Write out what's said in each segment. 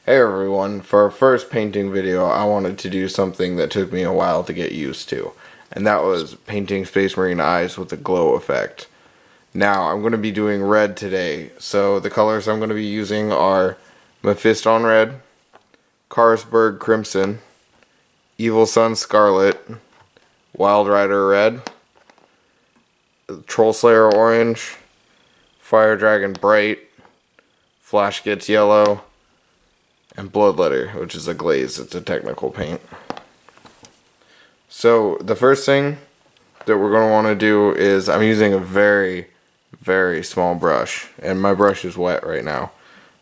Hey everyone, for our first painting video I wanted to do something that took me a while to get used to, and that was painting Space Marine eyes with a glow effect. Now I'm going to be doing red today, so the colors I'm going to be using are Mephiston Red, Karlsberg Crimson, Evil Sun Scarlet, Wild Rider Red, Troll Slayer Orange, Fire Dragon Bright, Flash Gets Yellow, and Bloodletter, which is a glaze. It's a technical paint. So the first thing that we're going to want to do is, I'm using a very, very small brush, and my brush is wet right now.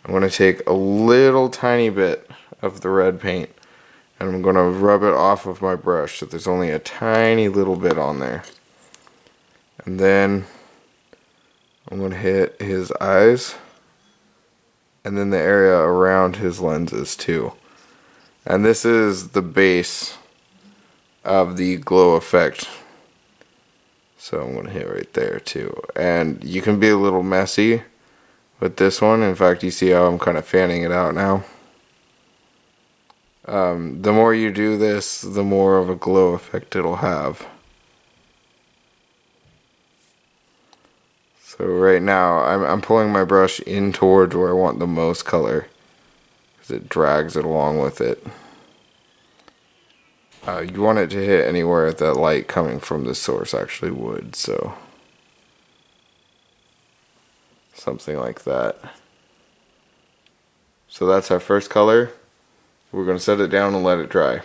I'm going to take a little tiny bit of the red paint, and I'm going to rub it off of my brush so there's only a tiny little bit on there. And then I'm going to hit his eyes, and then the area around his lenses too. And this is the base of the glow effect. So I'm going to hit right there too. And you can be a little messy with this one. In fact, you see how I'm kind of fanning it out now. The more you do this, the more of a glow effect it'll have. So right now, I'm pulling my brush in towards where I want the most color, because it drags it along with it. You want it to hit anywhere that light coming from the source actually would, so something like that. So that's our first color. We're going to set it down and let it dry.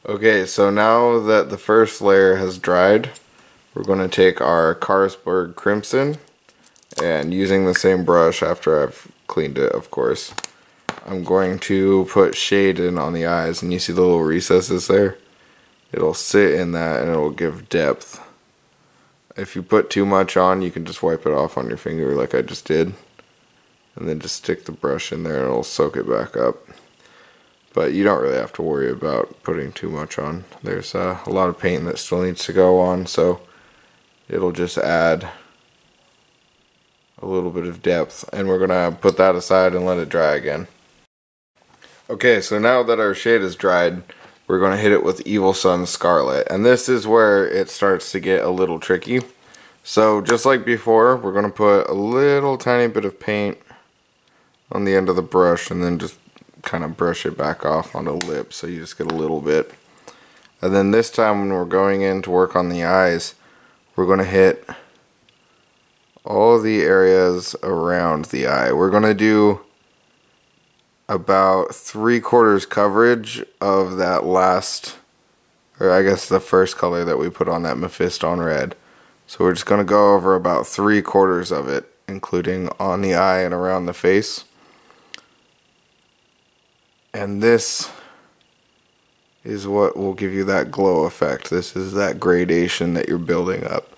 Okay, so now that the first layer has dried, we're going to take our Karlsberg Crimson, and using the same brush after I've cleaned it, of course, I'm going to put shade in on the eyes, and you see the little recesses there? It'll sit in that and it'll give depth. If you put too much on, you can just wipe it off on your finger like I just did, and then just stick the brush in there and it'll soak it back up. But you don't really have to worry about putting too much on. There's a lot of paint that still needs to go on, so it'll just add a little bit of depth. And we're going to put that aside and let it dry again. Okay, so now that our shade is dried, we're going to hit it with Evil Sun Scarlet. And this is where it starts to get a little tricky. So just like before, we're going to put a little tiny bit of paint on the end of the brush, and then just kind of brush it back off on the lip, so you just get a little bit. And then this time when we're going in to work on the eyes, we're going to hit all the areas around the eye. We're going to do about 3/4 coverage of that last, or I guess the first color that we put on that Mephiston Red. So we're just going to go over about 3/4 of it, including on the eye and around the face. And this is what will give you that glow effect. This is that gradation that you're building up.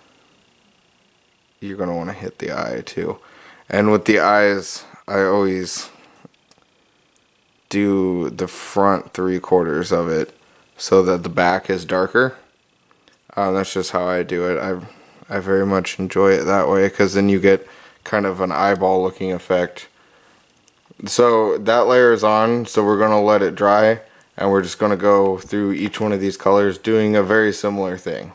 You're going to want to hit the eye too. And with the eyes, I always do the front 3/4 of it so that the back is darker. That's just how I do it. I very much enjoy it that way, because then you get kind of an eyeball looking effect. So that layer is on, so we're going to let it dry, and we're just going to go through each one of these colors doing a very similar thing.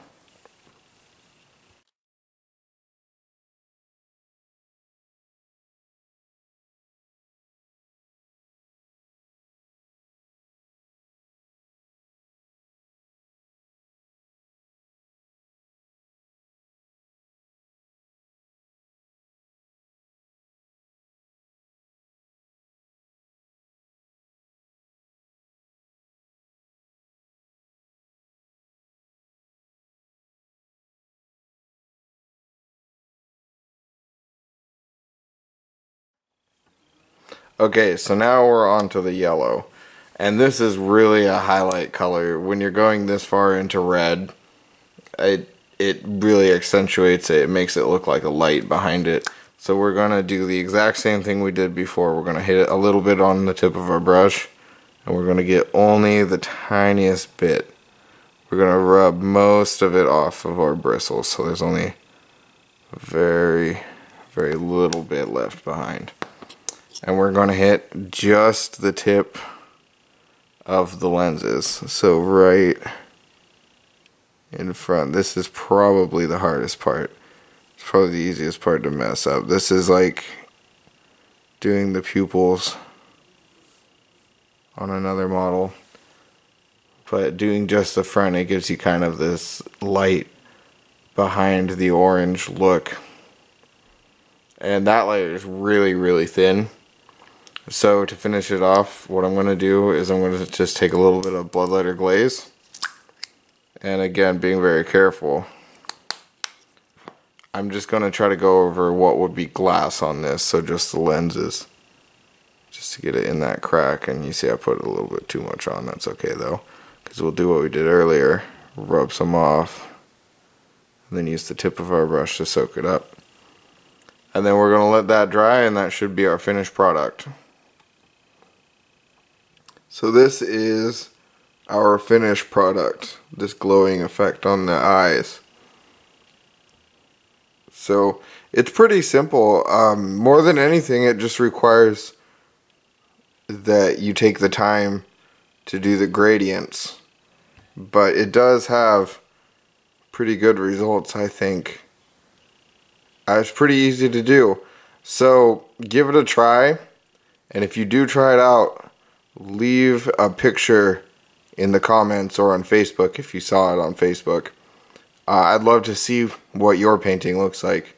Okay, so now we're on to the yellow. And this is really a highlight color. When you're going this far into red, it really accentuates it. It makes it look like a light behind it. So we're going to do the exact same thing we did before. We're going to hit it a little bit on the tip of our brush, and we're going to get only the tiniest bit. We're going to rub most of it off of our bristles, so there's only a very, very little bit left behind. And we're going to hit just the tip of the lenses. So right in front. This is probably the hardest part. It's probably the easiest part to mess up. This is like doing the pupils on another model. But doing just the front, it gives you kind of this light behind the orange look. And that layer is really, really thin. So to finish it off, what I'm going to do is I'm going to just take a little bit of bloodletter glaze. And again, being very careful. I'm just going to try to go over what would be glass on this, so just the lenses. Just to get it in that crack, and you see I put a little bit too much on. That's okay though, because we'll do what we did earlier. Rub some off, and then use the tip of our brush to soak it up. And then we're going to let that dry, and that should be our finished product. So this is our finished product, this glowing effect on the eyes. So it's pretty simple. More than anything, it just requires that you take the time to do the gradients. But it does have pretty good results, I think. It's pretty easy to do. So give it a try. And if you do try it out, leave a picture in the comments or on Facebook if you saw it on Facebook. I'd love to see what your painting looks like.